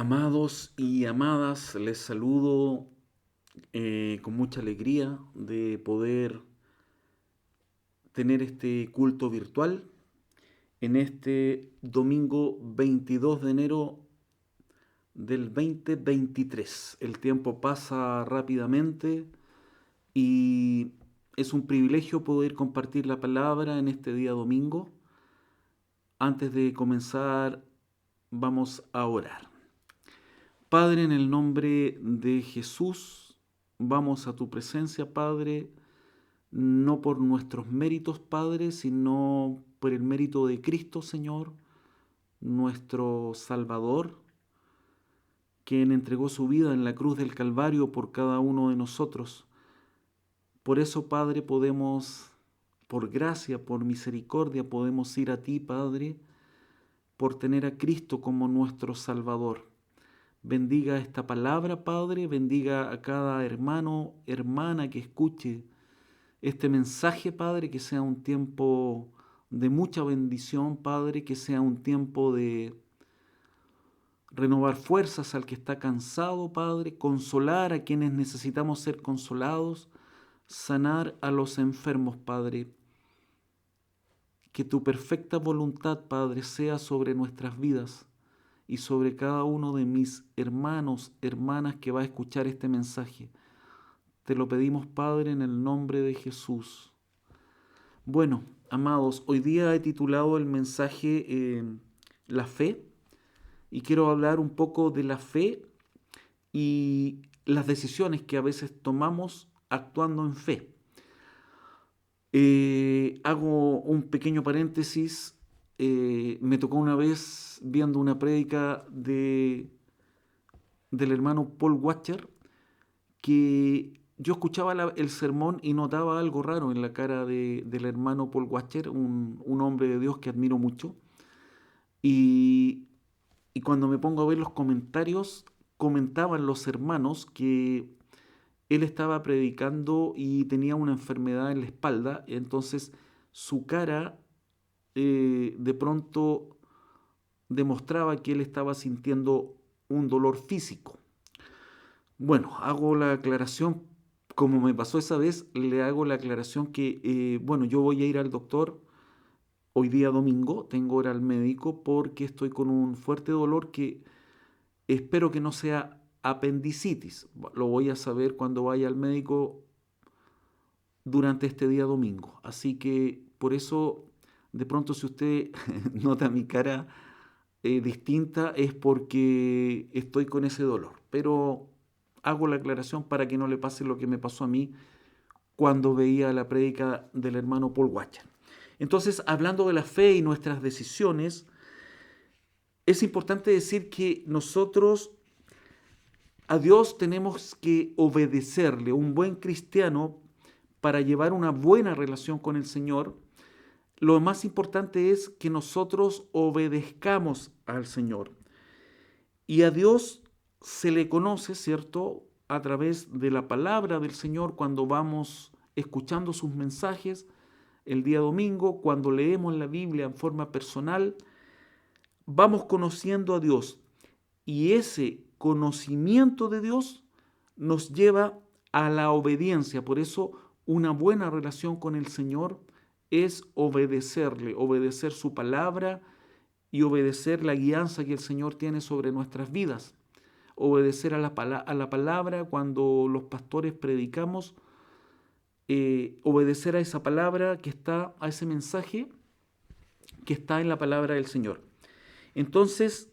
Amados y amadas, les saludo con mucha alegría de poder tener este culto virtual en este domingo 22 de enero del 2023. El tiempo pasa rápidamente y es un privilegio poder compartir la palabra en este día domingo. Antes de comenzar, vamos a orar. Padre, en el nombre de Jesús, vamos a tu presencia, Padre, no por nuestros méritos, Padre, sino por el mérito de Cristo, Señor, nuestro Salvador, quien entregó su vida en la cruz del Calvario por cada uno de nosotros. Por eso, Padre, podemos, por gracia, por misericordia, podemos ir a ti, Padre, por tener a Cristo como nuestro Salvador. Bendiga esta palabra, Padre, bendiga a cada hermano, hermana que escuche este mensaje, Padre, que sea un tiempo de mucha bendición, Padre, que sea un tiempo de renovar fuerzas al que está cansado, Padre, consolar a quienes necesitamos ser consolados, sanar a los enfermos, Padre. Que tu perfecta voluntad, Padre, sea sobre nuestras vidas y sobre cada uno de mis hermanos, hermanas que va a escuchar este mensaje. Te lo pedimos, Padre, en el nombre de Jesús. Bueno, amados, hoy día he titulado el mensaje La fe, y quiero hablar un poco de la fe y las decisiones que a veces tomamos actuando en fe. Hago un pequeño paréntesis. Me tocó una vez viendo una prédica del hermano Paul Washer, que yo escuchaba el sermón y notaba algo raro en la cara del hermano Paul Washer, un hombre de Dios que admiro mucho. Y, y cuando me pongo a ver los comentarios, comentaban los hermanos que él estaba predicando y tenía una enfermedad en la espalda, entonces su cara de pronto demostraba que él estaba sintiendo un dolor físico. Bueno, hago la aclaración, como me pasó esa vez, le hago la aclaración que, bueno, yo voy a ir al doctor hoy día domingo, tengo hora al médico porque estoy con un fuerte dolor que espero que no sea apendicitis. Lo voy a saber cuando vaya al médico durante este día domingo. Así que por eso, de pronto, si usted nota mi cara distinta, es porque estoy con ese dolor. Pero hago la aclaración para que no le pase lo que me pasó a mí cuando veía la prédica del hermano Paul Washer. Entonces, hablando de la fe y nuestras decisiones, es importante decir que nosotros a Dios tenemos que obedecerle. Un buen cristiano, para llevar una buena relación con el Señor, lo más importante es que nosotros obedezcamos al Señor. Y a Dios se le conoce, ¿cierto?, a través de la palabra del Señor cuando vamos escuchando sus mensajes el día domingo, cuando leemos la Biblia en forma personal, vamos conociendo a Dios. Y ese conocimiento de Dios nos lleva a la obediencia. Por eso una buena relación con el Señor es obedecerle, obedecer su palabra y obedecer la guianza que el Señor tiene sobre nuestras vidas. Obedecer a la palabra cuando los pastores predicamos, obedecer a esa palabra que está, a ese mensaje que está en la palabra del Señor. Entonces,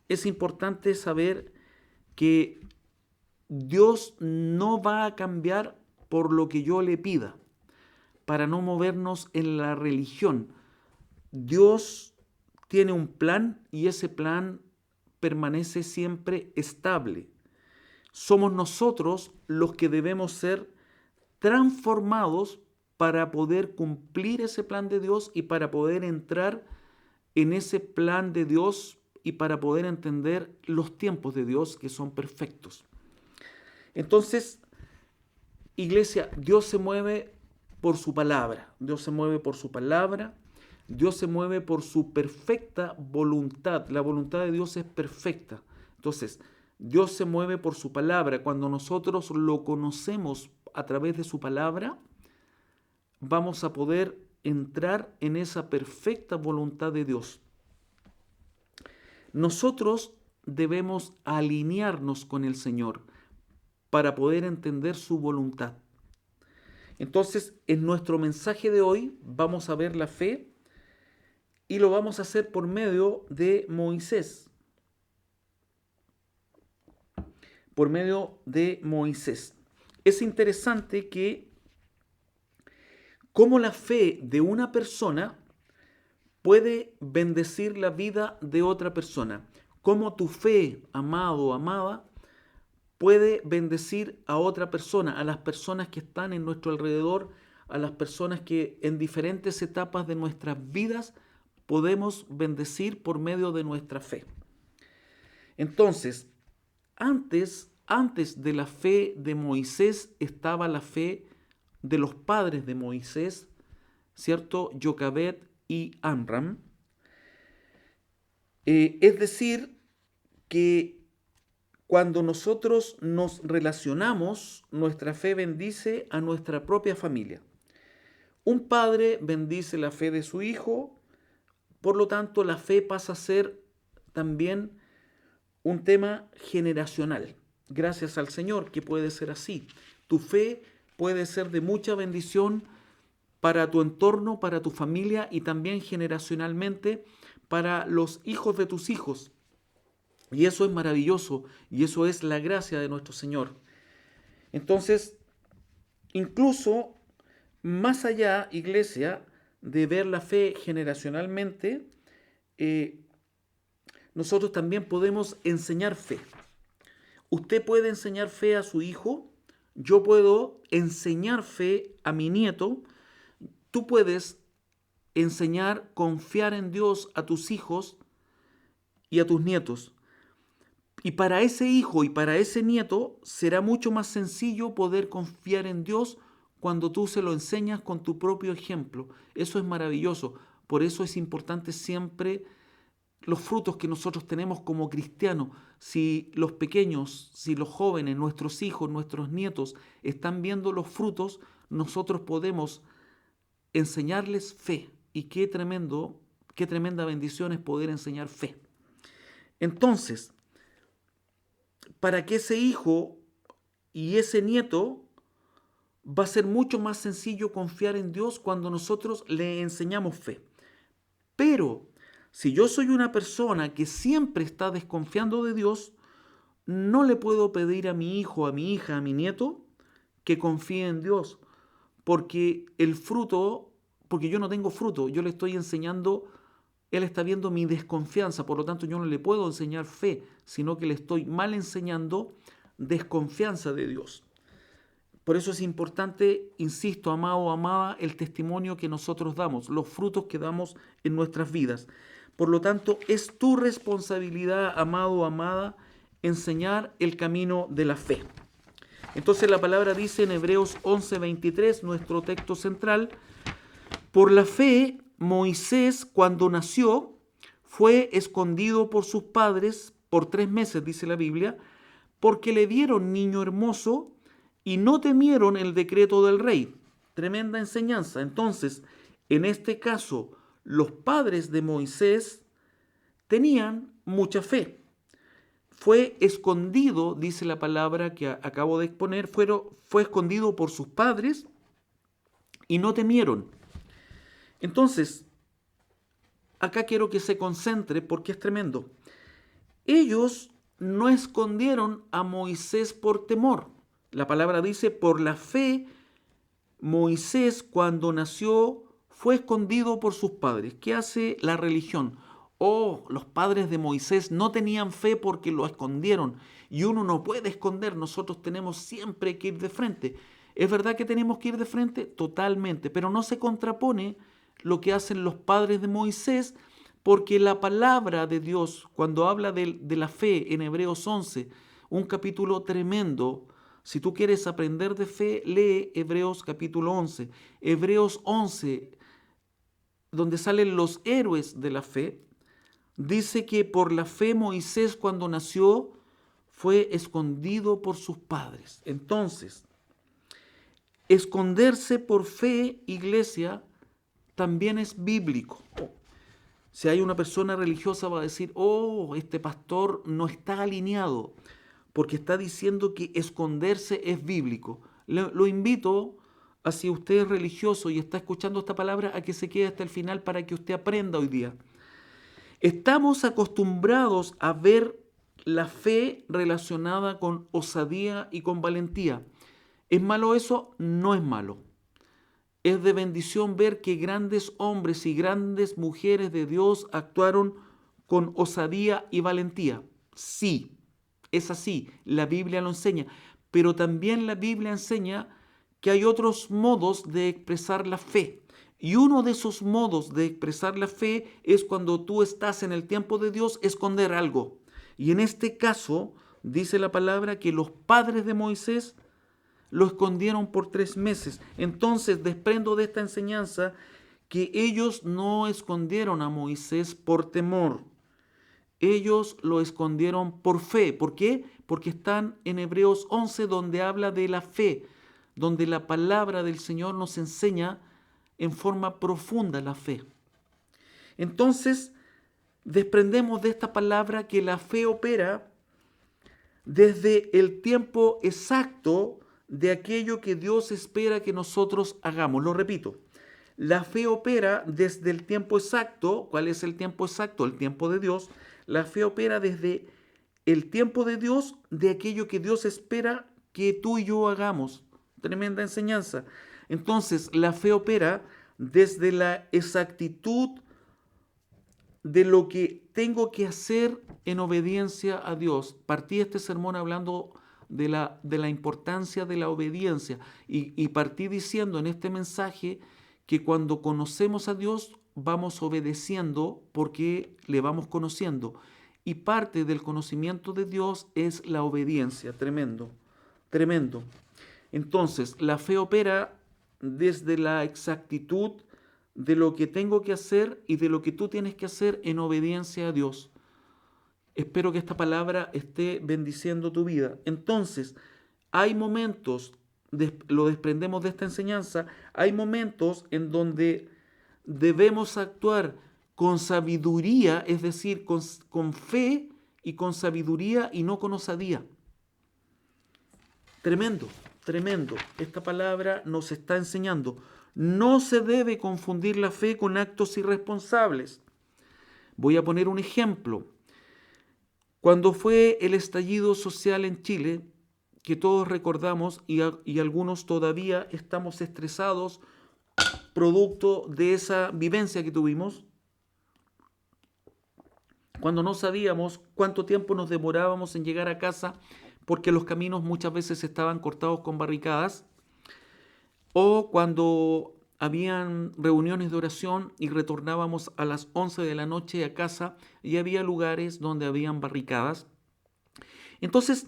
es importante saber que Dios no va a cambiar por lo que yo le pida, para no movernos en la religión. Dios tiene un plan y ese plan permanece siempre estable. Somos nosotros los que debemos ser transformados para poder cumplir ese plan de Dios y para poder entrar en ese plan de Dios y para poder entender los tiempos de Dios que son perfectos. Entonces, iglesia, Dios se mueve por su palabra, Dios se mueve por su palabra, Dios se mueve por su perfecta voluntad. La voluntad de Dios es perfecta. Entonces, Dios se mueve por su palabra. Cuando nosotros lo conocemos a través de su palabra, vamos a poder entrar en esa perfecta voluntad de Dios. Nosotros debemos alinearnos con el Señor para poder entender su voluntad. Entonces, en nuestro mensaje de hoy vamos a ver la fe y lo vamos a hacer por medio de Moisés. Por medio de Moisés. Es interesante que cómo la fe de una persona puede bendecir la vida de otra persona. Cómo tu fe, amado o amada, puede bendecir a otra persona, a las personas que están en nuestro alrededor, a las personas que en diferentes etapas de nuestras vidas podemos bendecir por medio de nuestra fe. Entonces, antes de la fe de Moisés estaba la fe de los padres de Moisés, ¿cierto? Jocabed y Amram. Es decir, que cuando nosotros nos relacionamos, nuestra fe bendice a nuestra propia familia. Un padre bendice la fe de su hijo, por lo tanto la fe pasa a ser también un tema generacional. Gracias al Señor que puede ser así. Tu fe puede ser de mucha bendición para tu entorno, para tu familia y también generacionalmente para los hijos de tus hijos. Y eso es maravilloso y eso es la gracia de nuestro Señor. Entonces, incluso más allá, iglesia, de ver la fe generacionalmente, nosotros también podemos enseñar fe. Usted puede enseñar fe a su hijo, yo puedo enseñar fe a mi nieto, tú puedes enseñar, confiar en Dios a tus hijos y a tus nietos. Y para ese hijo y para ese nieto será mucho más sencillo poder confiar en Dios cuando tú se lo enseñas con tu propio ejemplo. Eso es maravilloso. Por eso es importante siempre los frutos que nosotros tenemos como cristianos. Si los pequeños, si los jóvenes, nuestros hijos, nuestros nietos están viendo los frutos, nosotros podemos enseñarles fe. Y qué tremenda bendición es poder enseñar fe. Entonces, para que ese hijo y ese nieto va a ser mucho más sencillo confiar en Dios cuando nosotros le enseñamos fe. Pero si yo soy una persona que siempre está desconfiando de Dios, no le puedo pedir a mi hijo, a mi hija, a mi nieto que confíe en Dios, porque yo no tengo fruto, yo le estoy enseñando, él está viendo mi desconfianza, por lo tanto yo no le puedo enseñar fe, sino que le estoy mal enseñando desconfianza de Dios. Por eso es importante, insisto, amado o amada, el testimonio que nosotros damos, los frutos que damos en nuestras vidas. Por lo tanto, es tu responsabilidad, amado o amada, enseñar el camino de la fe. Entonces la palabra dice en Hebreos 11:23, nuestro texto central, por la fe, Moisés, cuando nació, fue escondido por sus padres por 3 meses, dice la Biblia, porque le vieron niño hermoso y no temieron el decreto del rey. Tremenda enseñanza. Entonces, en este caso, los padres de Moisés tenían mucha fe. Fue escondido, dice la palabra que acabo de exponer, fue escondido por sus padres y no temieron. Entonces, acá quiero que se concentre porque es tremendo. Ellos no escondieron a Moisés por temor. La palabra dice, por la fe, Moisés cuando nació fue escondido por sus padres. ¿Qué hace la religión? Los padres de Moisés no tenían fe porque lo escondieron. Y uno no puede esconder, nosotros tenemos siempre que ir de frente. ¿Es verdad que tenemos que ir de frente? Totalmente, pero no se contrapone lo que hacen los padres de Moisés, porque la palabra de Dios, cuando habla de la fe en Hebreos 11, un capítulo tremendo. Si tú quieres aprender de fe, lee Hebreos capítulo 11. Hebreos 11, donde salen los héroes de la fe, dice que por la fe Moisés cuando nació fue escondido por sus padres. Entonces, esconderse por fe, iglesia, también es bíblico. Si hay una persona religiosa va a decir, oh, este pastor no está alineado, porque está diciendo que esconderse es bíblico. Lo invito a, si usted es religioso y está escuchando esta palabra, a que se quede hasta el final para que usted aprenda hoy día. Estamos acostumbrados a ver la fe relacionada con osadía y con valentía. ¿Es malo eso? No es malo. Es de bendición ver que grandes hombres y grandes mujeres de Dios actuaron con osadía y valentía. Sí, es así, la Biblia lo enseña, pero también la Biblia enseña que hay otros modos de expresar la fe. Y uno de esos modos de expresar la fe es cuando tú estás en el tiempo de Dios, esconder algo. Y en este caso, dice la palabra que los padres de Moisés lo escondieron por 3 meses. Entonces desprendo de esta enseñanza que ellos no escondieron a Moisés por temor. Ellos lo escondieron por fe. ¿Por qué? Porque están en Hebreos 11, donde habla de la fe, donde la palabra del Señor nos enseña en forma profunda la fe. Entonces, desprendemos de esta palabra que la fe opera desde el tiempo exacto de aquello que Dios espera que nosotros hagamos. Lo repito, la fe opera desde el tiempo exacto. ¿Cuál es el tiempo exacto? El tiempo de Dios. La fe opera desde el tiempo de Dios, de aquello que Dios espera que tú y yo hagamos. Tremenda enseñanza. Entonces, la fe opera desde la exactitud de lo que tengo que hacer en obediencia a Dios. Partí este sermón hablando de la importancia de la obediencia y partí diciendo en este mensaje que cuando conocemos a Dios vamos obedeciendo porque le vamos conociendo. Y parte del conocimiento de Dios es la obediencia. Tremendo, tremendo. Entonces, la fe opera desde la exactitud de lo que tengo que hacer y de lo que tú tienes que hacer en obediencia a Dios. Espero que esta palabra esté bendiciendo tu vida. Entonces, hay momentos, lo desprendemos de esta enseñanza, hay momentos en donde debemos actuar con sabiduría, es decir, con fe y con sabiduría y no con osadía. Tremendo, tremendo. Esta palabra nos está enseñando. No se debe confundir la fe con actos irresponsables. Voy a poner un ejemplo. Cuando fue el estallido social en Chile, que todos recordamos y algunos todavía estamos estresados producto de esa vivencia que tuvimos, cuando no sabíamos cuánto tiempo nos demorábamos en llegar a casa porque los caminos muchas veces estaban cortados con barricadas, o cuando habían reuniones de oración y retornábamos a las 11 de la noche a casa y había lugares donde habían barricadas. Entonces,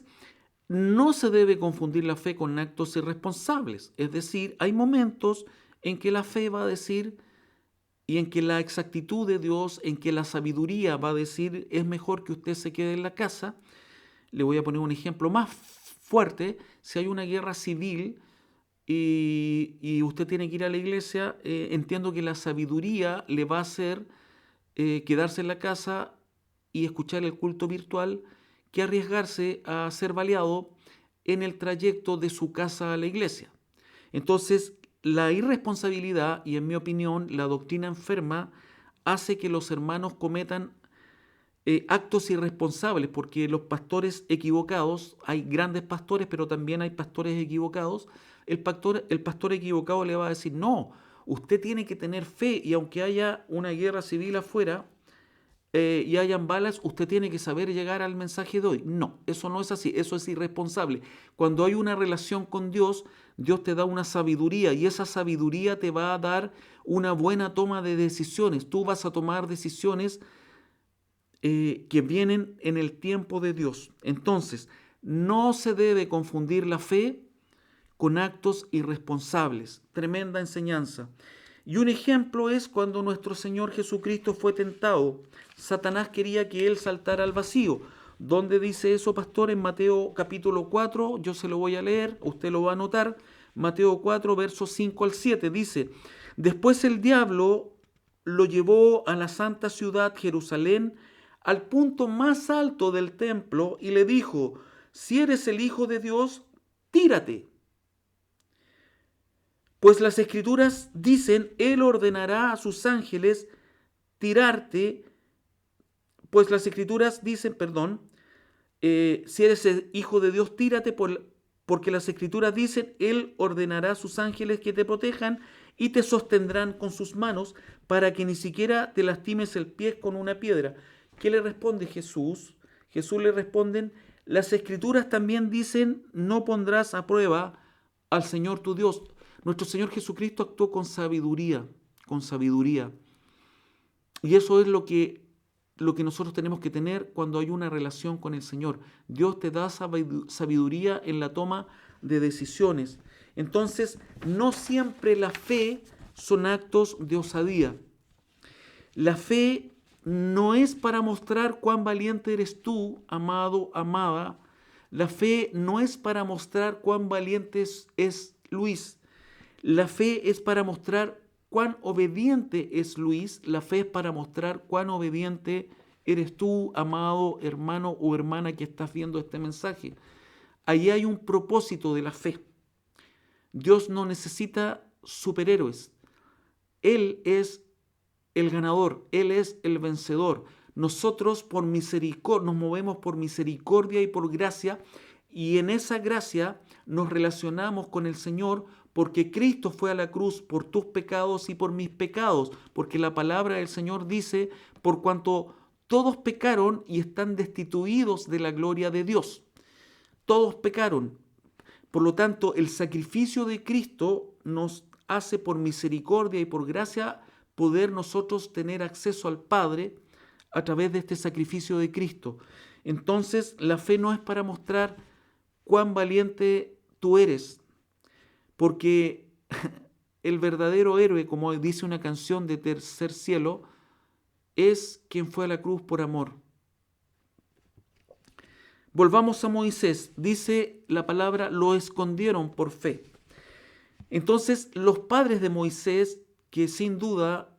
no se debe confundir la fe con actos irresponsables. Es decir, hay momentos en que la fe va a decir, y en que la exactitud de Dios, en que la sabiduría va a decir, es mejor que usted se quede en la casa. Le voy a poner un ejemplo más fuerte. Si hay una guerra civil y usted tiene que ir a la iglesia, entiendo que la sabiduría le va a hacer quedarse en la casa y escuchar el culto virtual que arriesgarse a ser baleado en el trayecto de su casa a la iglesia. Entonces, la irresponsabilidad y, en mi opinión, la doctrina enferma hace que los hermanos cometan actos irresponsables, porque los pastores equivocados, hay grandes pastores, pero también hay pastores equivocados. El pastor equivocado le va a decir, no, usted tiene que tener fe y aunque haya una guerra civil afuera y hayan balas, usted tiene que saber llegar al mensaje de hoy. No, eso no es así, eso es irresponsable. Cuando hay una relación con Dios, Dios te da una sabiduría y esa sabiduría te va a dar una buena toma de decisiones. Tú vas a tomar decisiones que vienen en el tiempo de Dios. Entonces, no se debe confundir la fe con actos irresponsables. Tremenda enseñanza. Y un ejemplo es cuando nuestro Señor Jesucristo fue tentado. Satanás quería que Él saltara al vacío. ¿Dónde dice eso, pastor? En Mateo capítulo 4, yo se lo voy a leer, usted lo va a anotar. Mateo 4, versos 5 al 7, dice: Después el diablo lo llevó a la santa ciudad Jerusalén, al punto más alto del templo, y le dijo: Si eres el Hijo de Dios, tírate. Pues las Escrituras dicen: Él ordenará a sus ángeles tirarte. Pues las Escrituras dicen, si eres el Hijo de Dios, tírate, porque las Escrituras dicen: Él ordenará a sus ángeles que te protejan y te sostendrán con sus manos para que ni siquiera te lastimes el pie con una piedra. ¿Qué le responde Jesús? Jesús le responde: las Escrituras también dicen: no pondrás a prueba al Señor tu Dios. Nuestro Señor Jesucristo actuó con sabiduría, con sabiduría. Y eso es lo que nosotros tenemos que tener cuando hay una relación con el Señor. Dios te da sabiduría en la toma de decisiones. Entonces, no siempre la fe son actos de osadía. La fe no es para mostrar cuán valiente eres tú, amado, amada. La fe no es para mostrar cuán valiente es Luis. La fe es para mostrar cuán obediente es Luis. La fe es para mostrar cuán obediente eres tú, amado hermano o hermana que estás viendo este mensaje. Ahí hay un propósito de la fe. Dios no necesita superhéroes. Él es el ganador, Él es el vencedor. Nosotros por misericordia nos movemos por misericordia y por gracia, y en esa gracia nos relacionamos con el Señor porque Cristo fue a la cruz por tus pecados y por mis pecados, porque la palabra del Señor dice: por cuanto todos pecaron y están destituidos de la gloria de Dios. Todos pecaron. Por lo tanto, el sacrificio de Cristo nos hace por misericordia y por gracia poder nosotros tener acceso al Padre a través de este sacrificio de Cristo. Entonces, la fe no es para mostrar cuán valiente tú eres, porque el verdadero héroe, como dice una canción de Tercer Cielo, es quien fue a la cruz por amor. Volvamos a Moisés. Dice la palabra: lo escondieron por fe. Entonces, los padres de Moisés, que sin duda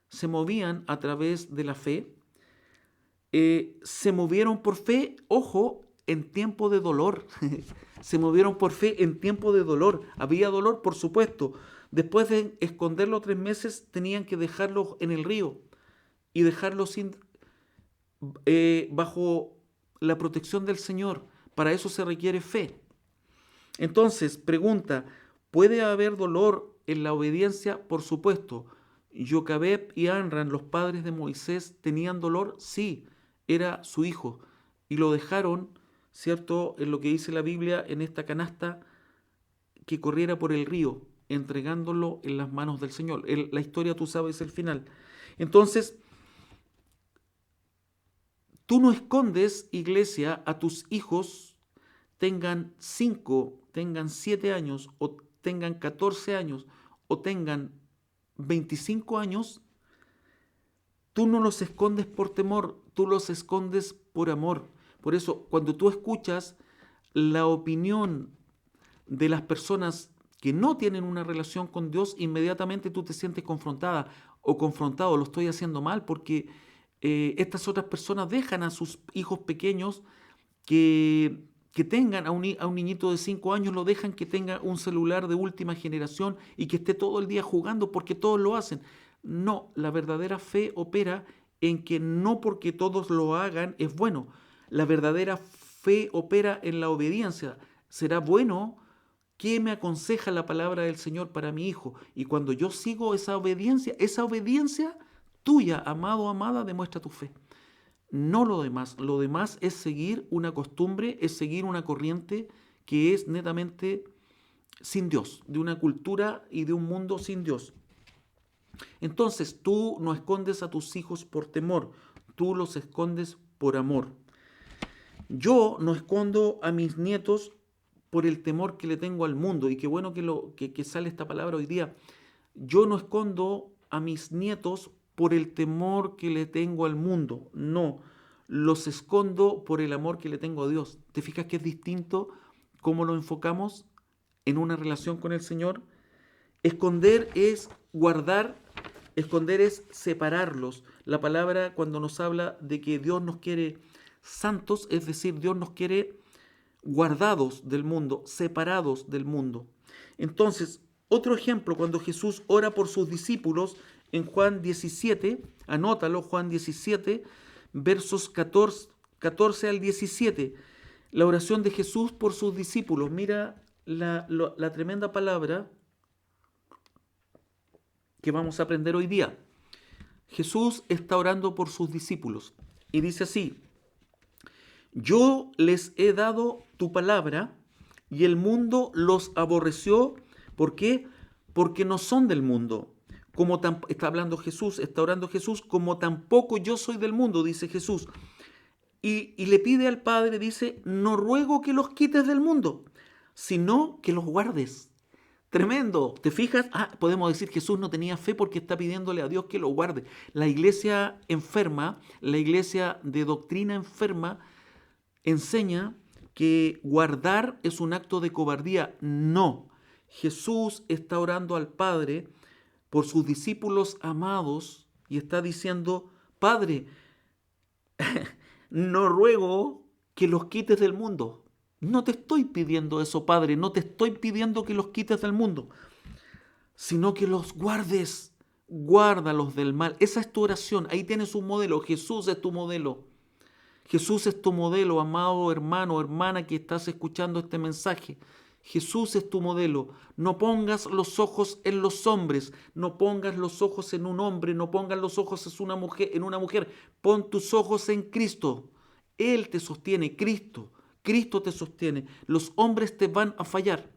se movían a través de la fe, se movieron por fe, ojo, en tiempo de dolor. Se movieron por fe en tiempo de dolor. Había dolor, por supuesto. Después de esconderlo 3 meses, tenían que dejarlo en el río y dejarlo bajo la protección del Señor. Para eso se requiere fe. Entonces, pregunta: ¿puede haber dolor en la obediencia? Por supuesto. Jocabed y Amram, los padres de Moisés, ¿tenían dolor? Sí, era su hijo. Y lo dejaron, ¿cierto?, en lo que dice la Biblia, en esta canasta que corriera por el río, entregándolo en las manos del Señor. La historia, tú sabes el final. Entonces, tú no escondes, iglesia, a tus hijos, tengan 5, tengan 7 años, o tengan 14 años, o tengan 25 años. Tú no los escondes por temor, tú los escondes por amor. Por eso, cuando tú escuchas la opinión de las personas que no tienen una relación con Dios, inmediatamente tú te sientes confrontada o confrontado: lo estoy haciendo mal, porque estas otras personas dejan a sus hijos pequeños que tengan a un niñito de 5 años, lo dejan que tenga un celular de última generación y que esté todo el día jugando porque todos lo hacen. No, la verdadera fe opera en que no porque todos lo hagan es bueno. La verdadera fe opera en la obediencia. ¿Será bueno? ¿Qué me aconseja la palabra del Señor para mi hijo? Y cuando yo sigo esa obediencia tuya, amado, amada, demuestra tu fe. No lo demás. Lo demás es seguir una costumbre, es seguir una corriente que es netamente sin Dios, de una cultura y de un mundo sin Dios. Entonces, tú no escondes a tus hijos por temor, tú los escondes por amor. Yo no escondo a mis nietos por el temor que le tengo al mundo, y qué bueno que sale esta palabra hoy día. Yo no escondo a mis nietos por el temor que le tengo al mundo. No, los escondo por el amor que le tengo a Dios. ¿Te fijas que es distinto cómo lo enfocamos en una relación con el Señor? Esconder es guardar, esconder es separarlos. La palabra cuando nos habla de que Dios nos quiere santos, es decir, Dios nos quiere guardados del mundo, separados del mundo. Entonces, otro ejemplo, cuando Jesús ora por sus discípulos en Juan 17, anótalo, Juan 17, versos 14 al 17, la oración de Jesús por sus discípulos. Mira la tremenda palabra que vamos a aprender hoy día. Jesús está orando por sus discípulos y dice así: yo les he dado tu palabra y el mundo los aborreció. ¿Por qué? Porque no son del mundo. Está hablando Jesús, está orando Jesús, como tampoco yo soy del mundo, dice Jesús. Y le pide al Padre, dice, no ruego que los quites del mundo, sino que los guardes. Tremendo, ¿te fijas? Podemos decir que Jesús no tenía fe porque está pidiéndole a Dios que lo guarde. La iglesia enferma, la iglesia de doctrina enferma, enseña que guardar es un acto de cobardía. No, Jesús está orando al Padre por sus discípulos amados y está diciendo, Padre, no ruego que los quites del mundo. No te estoy pidiendo eso, Padre, no te estoy pidiendo que los quites del mundo, sino que los guardes, guárdalos del mal. Esa es tu oración, ahí tienes un modelo, Jesús es tu modelo. Jesús es tu modelo, amado hermano, hermana que estás escuchando este mensaje. Jesús es tu modelo. No pongas los ojos en los hombres, no pongas los ojos en un hombre, no pongas los ojos en una mujer. Pon tus ojos en Cristo. Él te sostiene, Cristo te sostiene. Los hombres te van a fallar.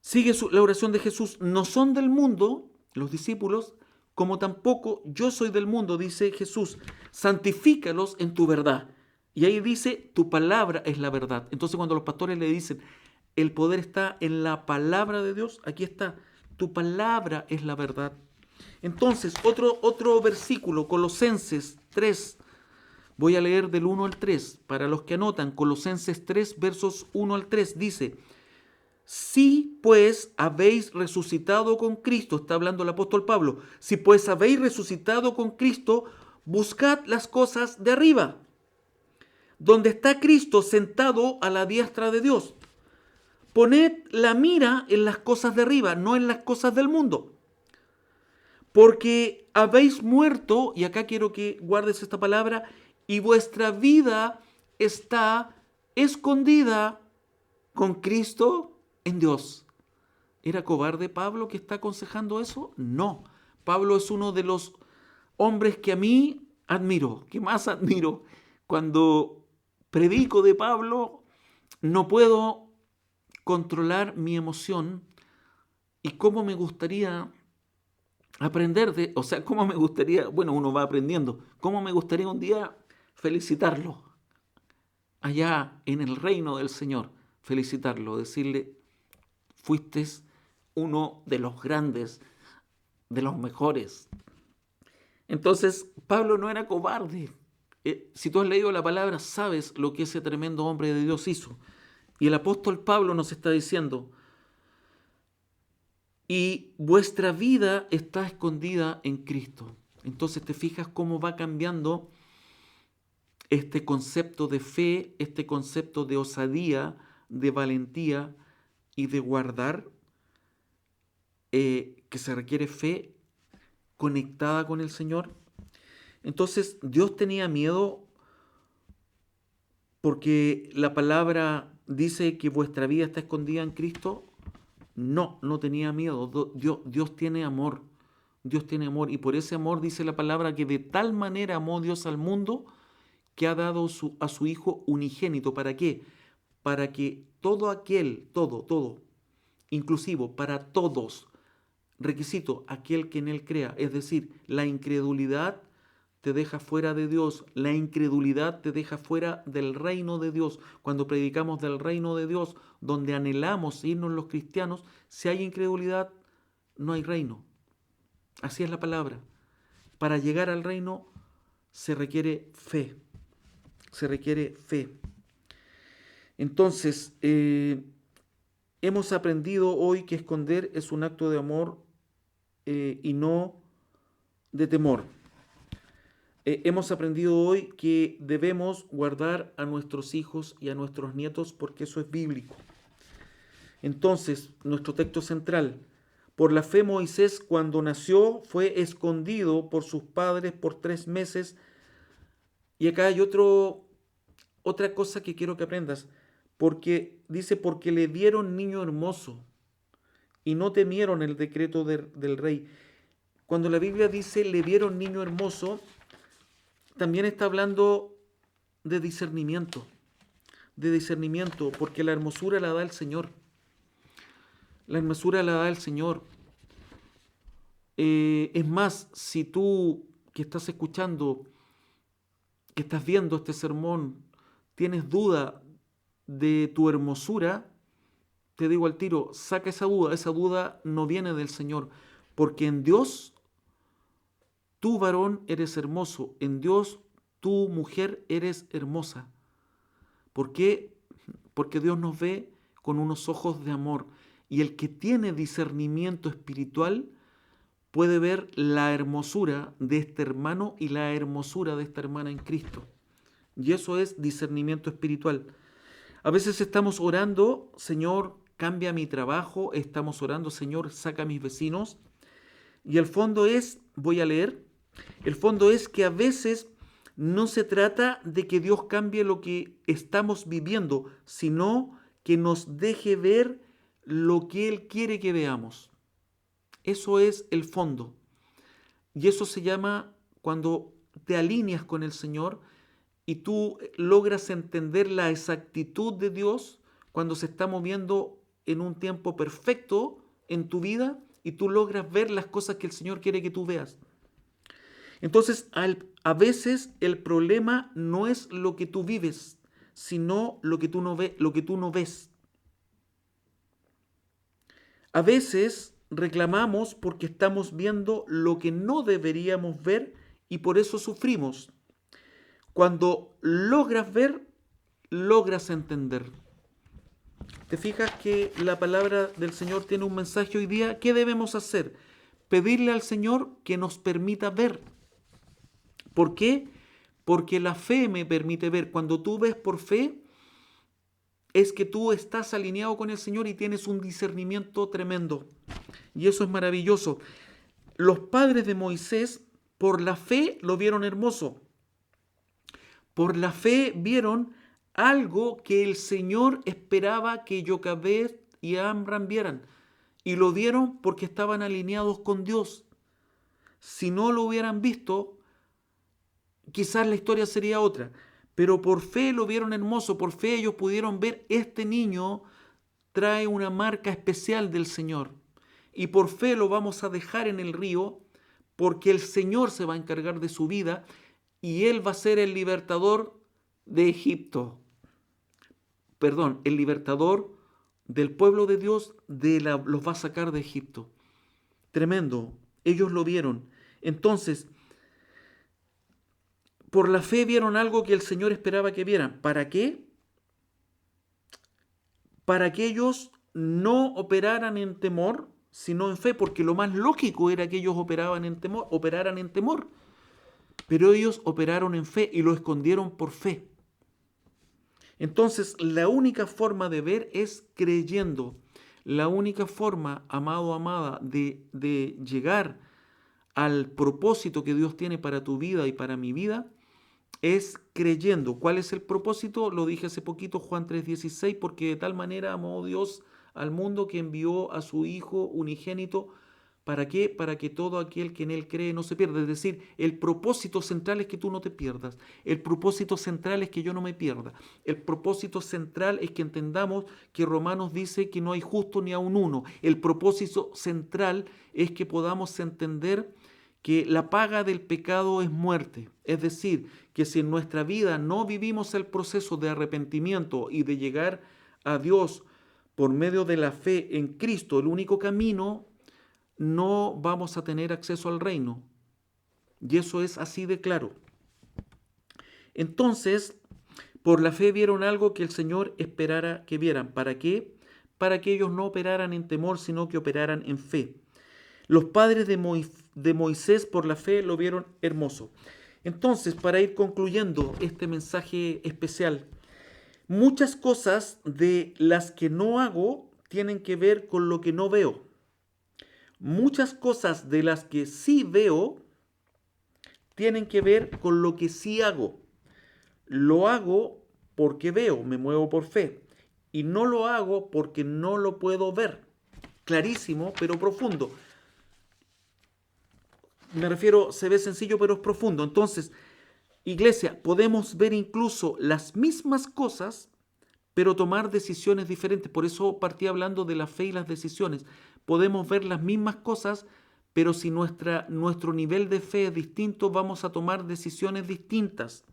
Sigue la oración de Jesús. No son del mundo, los discípulos, como tampoco yo soy del mundo, dice Jesús. Santifícalos en tu verdad. Y ahí dice, tu palabra es la verdad. Entonces cuando los pastores le dicen, el poder está en la palabra de Dios, aquí está, tu palabra es la verdad. Entonces, otro versículo, Colosenses 3, voy a leer del 1 al 3, para los que anotan, Colosenses 3, versos 1 al 3, dice, si pues habéis resucitado con Cristo, está hablando el apóstol Pablo, si pues habéis resucitado con Cristo, buscad las cosas de arriba, donde está Cristo sentado a la diestra de Dios. Poned la mira en las cosas de arriba, no en las cosas del mundo. Porque habéis muerto, y acá quiero que guardes esta palabra, y vuestra vida está escondida con Cristo en Dios. ¿Era cobarde Pablo que está aconsejando eso? No. Pablo es uno de los hombres que a mí admiro, que más admiro. Cuando predico de Pablo, no puedo controlar mi emoción y cómo me gustaría aprender cómo me gustaría, bueno, uno va aprendiendo, cómo me gustaría un día felicitarlo allá en el reino del Señor, felicitarlo, decirle, fuiste uno de los grandes, de los mejores. Entonces, Pablo no era cobarde. Si tú has leído la palabra, sabes lo que ese tremendo hombre de Dios hizo. Y el apóstol Pablo nos está diciendo, y vuestra vida está escondida en Cristo. Entonces te fijas cómo va cambiando este concepto de fe, este concepto de osadía, de valentía y de guardar, que se requiere fe conectada con el Señor. Entonces Dios tenía miedo porque la palabra dice que vuestra vida está escondida en Cristo. No, no tenía miedo. Dios tiene amor. Dios tiene amor. Y por ese amor dice la palabra que de tal manera amó Dios al mundo que ha dado a su Hijo unigénito. ¿Para qué? Para que todo, inclusivo, para todos, requisito, aquel que en él crea. Es decir, la incredulidad te deja fuera de Dios, la incredulidad te deja fuera del reino de Dios. Cuando predicamos del reino de Dios, donde anhelamos irnos los cristianos, si hay incredulidad, no hay reino. Así es la palabra. Para llegar al reino se requiere fe. Se requiere fe. Entonces, hemos aprendido hoy que esconder es un acto de amor y no de temor. Hemos aprendido hoy que debemos guardar a nuestros hijos y a nuestros nietos porque eso es bíblico. Entonces, nuestro texto central. Por la fe Moisés, cuando nació, fue escondido por sus padres por 3 meses. Y acá hay otra cosa que quiero que aprendas. Porque dice, porque le dieron niño hermoso y no temieron el decreto del rey. Cuando la Biblia dice le dieron niño hermoso, también está hablando de discernimiento, porque la hermosura la da el Señor. La hermosura la da el Señor. Es más, si tú que estás escuchando, que estás viendo este sermón, tienes duda de tu hermosura, te digo al tiro, saca esa duda no viene del Señor, porque en Dios tú varón eres hermoso, en Dios tú mujer eres hermosa. ¿Por qué? Porque Dios nos ve con unos ojos de amor y el que tiene discernimiento espiritual puede ver la hermosura de este hermano y la hermosura de esta hermana en Cristo. Y eso es discernimiento espiritual. A veces estamos orando, Señor, cambia mi trabajo, estamos orando, Señor, saca a mis vecinos. Y el fondo es, voy a leer, el fondo es que a veces no se trata de que Dios cambie lo que estamos viviendo, sino que nos deje ver lo que Él quiere que veamos. Eso es el fondo. Y eso se llama cuando te alineas con el Señor y tú logras entender la exactitud de Dios cuando se está moviendo en un tiempo perfecto en tu vida y tú logras ver las cosas que el Señor quiere que tú veas. Entonces, a veces el problema no es lo que tú vives, sino lo que tú no ves. A veces reclamamos porque estamos viendo lo que no deberíamos ver y por eso sufrimos. Cuando logras ver, logras entender. ¿Te fijas que la palabra del Señor tiene un mensaje hoy día? ¿Qué debemos hacer? Pedirle al Señor que nos permita ver. ¿Por qué? Porque la fe me permite ver. Cuando tú ves por fe, es que tú estás alineado con el Señor y tienes un discernimiento tremendo. Y eso es maravilloso. Los padres de Moisés, por la fe, lo vieron hermoso. Por la fe vieron algo que el Señor esperaba que Jocabed y Amram vieran. Y lo vieron porque estaban alineados con Dios. Si no lo hubieran visto, quizás la historia sería otra. Pero por fe lo vieron hermoso. Por fe ellos pudieron ver, este niño trae una marca especial del Señor. Y por fe lo vamos a dejar en el río porque el Señor se va a encargar de su vida y Él va a ser el libertador de Egipto. Perdón, el libertador del pueblo de Dios los va a sacar de Egipto. Tremendo. Ellos lo vieron. Entonces, por la fe vieron algo que el Señor esperaba que vieran. ¿Para qué? Para que ellos no operaran en temor, sino en fe, porque lo más lógico era que ellos operaran en temor. Pero ellos operaron en fe y lo escondieron por fe. Entonces, la única forma de ver es creyendo. La única forma, amado, amada, de llegar al propósito que Dios tiene para tu vida y para mi vida es creyendo. ¿Cuál es el propósito? Lo dije hace poquito, Juan 3:16, porque de tal manera amó Dios al mundo que envió a su Hijo unigénito. ¿Para qué? Para que todo aquel que en Él cree no se pierda. Es decir, el propósito central es que tú no te pierdas. El propósito central es que yo no me pierda. El propósito central es que entendamos que Romanos dice que no hay justo ni aun uno. El propósito central es que podamos entender que la paga del pecado es muerte. Es decir, que si en nuestra vida no vivimos el proceso de arrepentimiento y de llegar a Dios por medio de la fe en Cristo, el único camino, no vamos a tener acceso al reino. Y eso es así de claro. Entonces, por la fe vieron algo que el Señor esperara que vieran. ¿Para qué? Para que ellos no operaran en temor, sino que operaran en fe. Los padres de Moisés por la fe lo vieron hermoso. Entonces, para ir concluyendo este mensaje especial, muchas cosas de las que no hago tienen que ver con lo que no veo. Muchas cosas de las que sí veo tienen que ver con lo que sí hago. Lo hago porque veo, me muevo por fe. Y no lo hago porque no lo puedo ver. Clarísimo, pero profundo. Me refiero, se ve sencillo, pero es profundo. Entonces, iglesia, podemos ver incluso las mismas cosas, pero tomar decisiones diferentes. Por eso partí hablando de la fe y las decisiones. Podemos ver las mismas cosas, pero si nuestro nivel de fe es distinto, vamos a tomar decisiones distintas.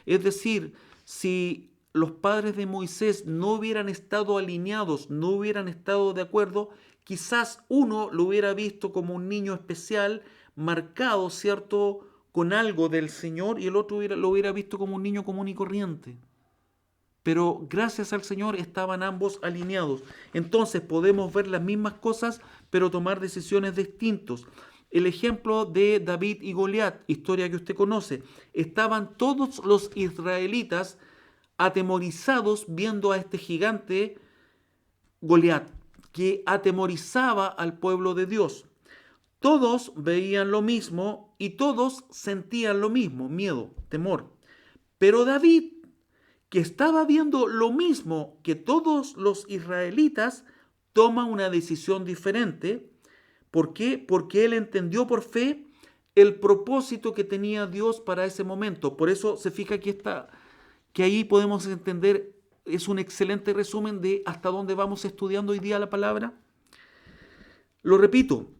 Es decir, si los padres de Moisés no hubieran estado alineados, no hubieran estado de acuerdo, quizás uno lo hubiera visto como un niño especial, marcado, ¿cierto?, con algo del Señor, y el otro lo hubiera visto como un niño común y corriente. Pero gracias al Señor estaban ambos alineados. Entonces podemos ver las mismas cosas, pero tomar decisiones distintas. El ejemplo de David y Goliat, historia que usted conoce. Estaban todos los israelitas atemorizados viendo a este gigante Goliat, que atemorizaba al pueblo de Dios. Todos veían lo mismo y todos sentían lo mismo, miedo, temor. Pero David, que estaba viendo lo mismo que todos los israelitas, toma una decisión diferente. ¿Por qué? Porque él entendió por fe el propósito que tenía Dios para ese momento. Por eso se fija que ahí podemos entender, es un excelente resumen de hasta dónde vamos estudiando hoy día la palabra. Lo repito,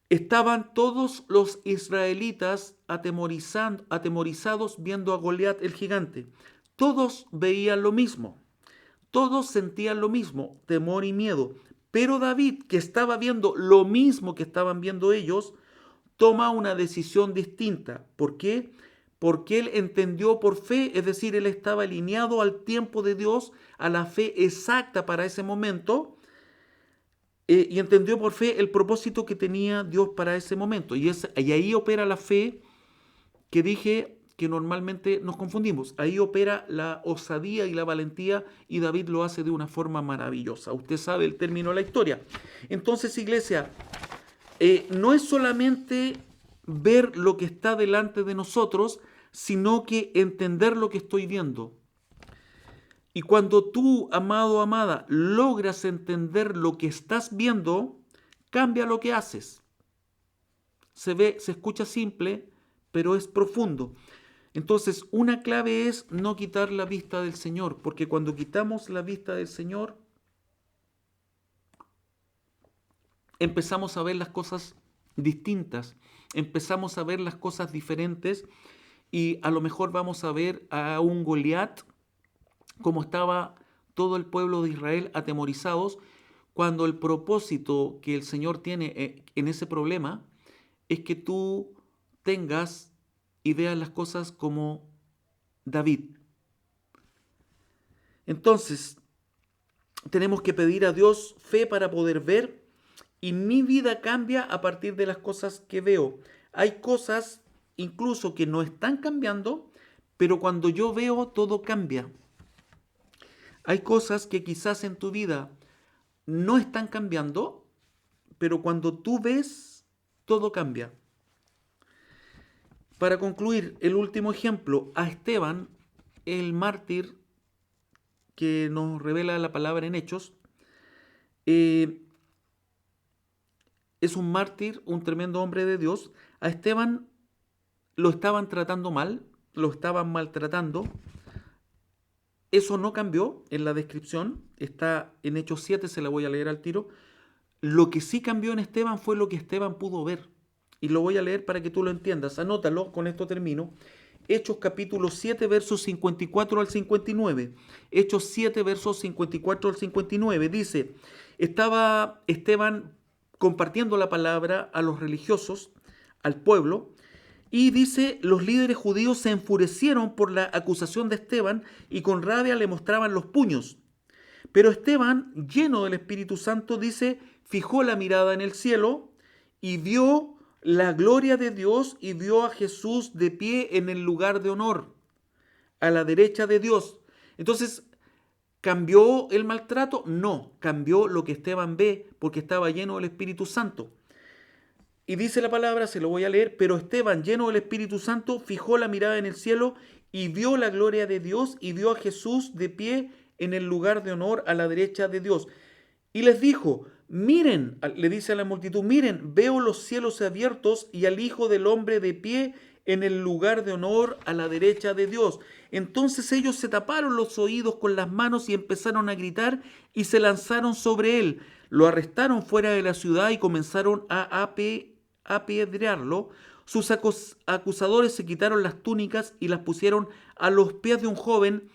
estaban todos los israelitas atemorizados viendo a Goliat el gigante. Todos veían lo mismo, todos sentían lo mismo, temor y miedo. Pero David, que estaba viendo lo mismo que estaban viendo ellos, toma una decisión distinta. ¿Por qué? Porque él entendió por fe, es decir, él estaba alineado al tiempo de Dios, a la fe exacta para ese momento, y entendió por fe el propósito que tenía Dios para ese momento. Y ahí opera la fe que dije que normalmente nos confundimos. Ahí opera la osadía y la valentía, y David lo hace de una forma maravillosa. Usted sabe el término de la historia. Entonces, iglesia, no es solamente ver lo que está delante de nosotros, sino que entender lo que estoy viendo. Y cuando tú, amado o amada, logras entender lo que estás viendo, cambia lo que haces. Se escucha simple, pero es profundo. Entonces, una clave es no quitar la vista del Señor, porque cuando quitamos la vista del Señor, empezamos a ver las cosas distintas, empezamos a ver las cosas diferentes, y a lo mejor vamos a ver a un Goliat como estaba todo el pueblo de Israel atemorizados, cuando el propósito que el Señor tiene en ese problema es que tú tengas y veas las cosas como David. Entonces, tenemos que pedir a Dios fe para poder ver, y mi vida cambia a partir de las cosas que veo. Hay cosas incluso que no están cambiando, pero cuando yo veo, todo cambia. Hay cosas que quizás en tu vida no están cambiando, pero cuando tú ves, todo cambia. Para concluir, el último ejemplo, a Esteban, el mártir que nos revela la palabra en Hechos, es un mártir, un tremendo hombre de Dios. A Esteban lo estaban tratando mal, lo estaban maltratando. Eso no cambió en la descripción, está en Hechos 7, se la voy a leer al tiro. Lo que sí cambió en Esteban fue lo que Esteban pudo ver. Y lo voy a leer para que tú lo entiendas. Anótalo, con esto termino. Hechos capítulo 7, versos 54 al 59. Hechos 7, versos 54 al 59. Dice, estaba Esteban compartiendo la palabra a los religiosos, al pueblo, Y dice, los líderes judíos se enfurecieron por la acusación de Esteban y con rabia le mostraban los puños. Pero Esteban, lleno del Espíritu Santo, dice, fijó la mirada en el cielo y vio la gloria de Dios y vio a Jesús de pie en el lugar de honor, a la derecha de Dios. Entonces, ¿cambió el maltrato? No, cambió lo que Esteban ve porque estaba lleno del Espíritu Santo. Y dice la palabra, se lo voy a leer, pero Esteban, lleno del Espíritu Santo, fijó la mirada en el cielo y vio la gloria de Dios y vio a Jesús de pie en el lugar de honor a la derecha de Dios. Y les dijo, miren, le dice a la multitud, miren, veo los cielos abiertos y al Hijo del Hombre de pie en el lugar de honor a la derecha de Dios. Entonces ellos se taparon los oídos con las manos y empezaron a gritar y se lanzaron sobre él. Lo arrestaron fuera de la ciudad y comenzaron a apedrearlo. Sus acusadores se quitaron las túnicas y las pusieron a los pies de un joven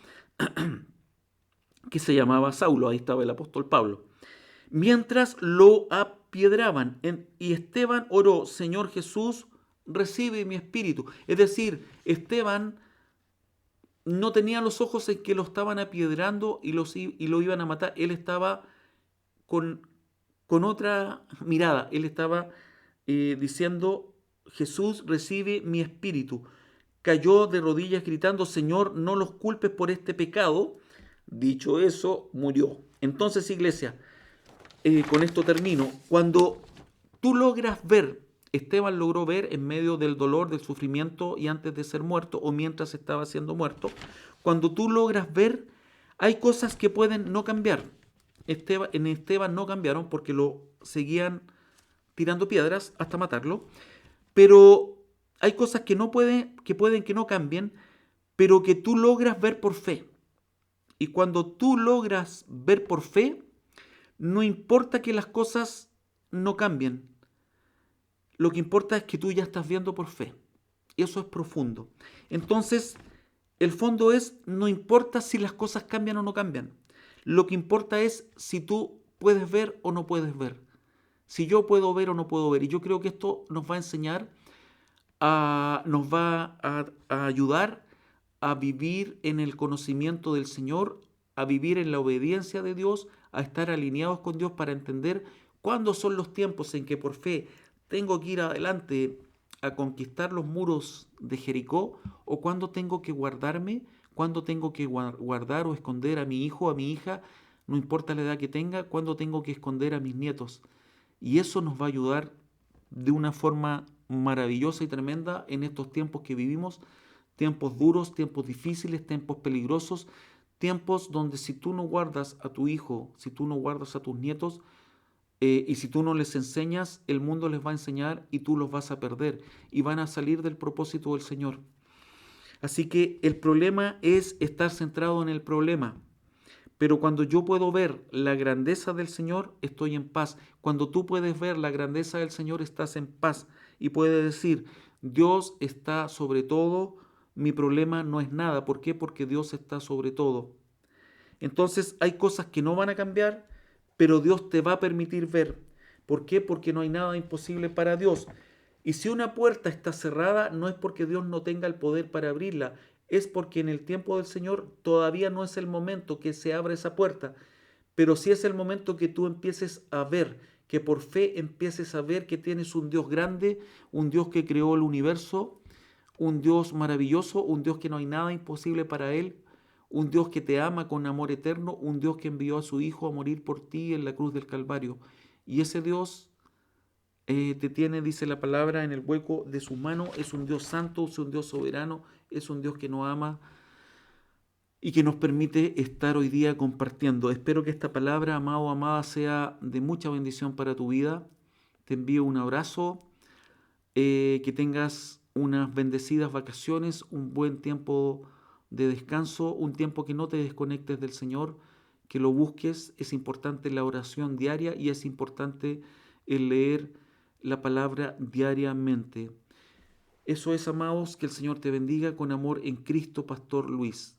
que se llamaba Saulo. Ahí estaba el apóstol Pablo. Mientras lo apiedraban, y Esteban oró, Señor Jesús, recibe mi espíritu. Es decir, Esteban no tenía los ojos en que lo estaban apiedrando y lo iban a matar. Él estaba con otra mirada. Él estaba diciendo, Jesús, recibe mi espíritu. Cayó de rodillas gritando, Señor, no los culpes por este pecado. Dicho eso, murió. Entonces, iglesia, con esto termino. Cuando tú logras ver, Esteban logró ver en medio del dolor, del sufrimiento y antes de ser muerto o mientras estaba siendo muerto, cuando tú logras ver, hay cosas que pueden no cambiar. En Esteban no cambiaron porque lo seguían tirando piedras hasta matarlo, pero hay cosas que pueden que no cambien, pero que tú logras ver por fe. Y cuando tú logras ver por fe, no importa que las cosas no cambien. Lo que importa es que tú ya estás viendo por fe. Y eso es profundo. Entonces, el fondo es, no importa si las cosas cambian o no cambian. Lo que importa es si tú puedes ver o no puedes ver. Si yo puedo ver o no puedo ver. Y yo creo que esto nos va a enseñar, nos va a ayudar a vivir en el conocimiento del Señor, a vivir en la obediencia de Dios, a estar alineados con Dios para entender cuándo son los tiempos en que por fe tengo que ir adelante a conquistar los muros de Jericó o cuándo tengo que guardarme, cuándo tengo que guardar o esconder a mi hijo, a mi hija, no importa la edad que tenga, cuándo tengo que esconder a mis nietos. Y eso nos va a ayudar de una forma maravillosa y tremenda en estos tiempos que vivimos, tiempos duros, tiempos difíciles, tiempos peligrosos, tiempos donde si tú no guardas a tu hijo, si tú no guardas a tus nietos, y si tú no les enseñas, el mundo les va a enseñar y tú los vas a perder y van a salir del propósito del Señor. Así que el problema es estar centrado en el problema. Pero cuando yo puedo ver la grandeza del Señor, estoy en paz. Cuando tú puedes ver la grandeza del Señor, estás en paz. Y puedes decir, Dios está sobre todo, mi problema no es nada. ¿Por qué? Porque Dios está sobre todo. Entonces hay cosas que no van a cambiar, pero Dios te va a permitir ver. ¿Por qué? Porque no hay nada imposible para Dios. Y si una puerta está cerrada, no es porque Dios no tenga el poder para abrirla, es porque en el tiempo del Señor todavía no es el momento que se abra esa puerta, pero sí es el momento que tú empieces a ver, que por fe empieces a ver que tienes un Dios grande, un Dios que creó el universo, un Dios maravilloso, un Dios que no hay nada imposible para Él, un Dios que te ama con amor eterno, un Dios que envió a su Hijo a morir por ti en la cruz del Calvario. Y ese Dios te tiene, dice la palabra, en el hueco de su mano. Es un Dios santo, es un Dios soberano, es un Dios que nos ama y que nos permite estar hoy día compartiendo. Espero que esta palabra, amado o amada, sea de mucha bendición para tu vida. Te envío un abrazo, que tengas unas bendecidas vacaciones, un buen tiempo de descanso, un tiempo que no te desconectes del Señor, que lo busques. Es importante la oración diaria y es importante el leer la palabra diariamente. Eso es, amados, que el Señor te bendiga con amor en Cristo, Pastor Luis.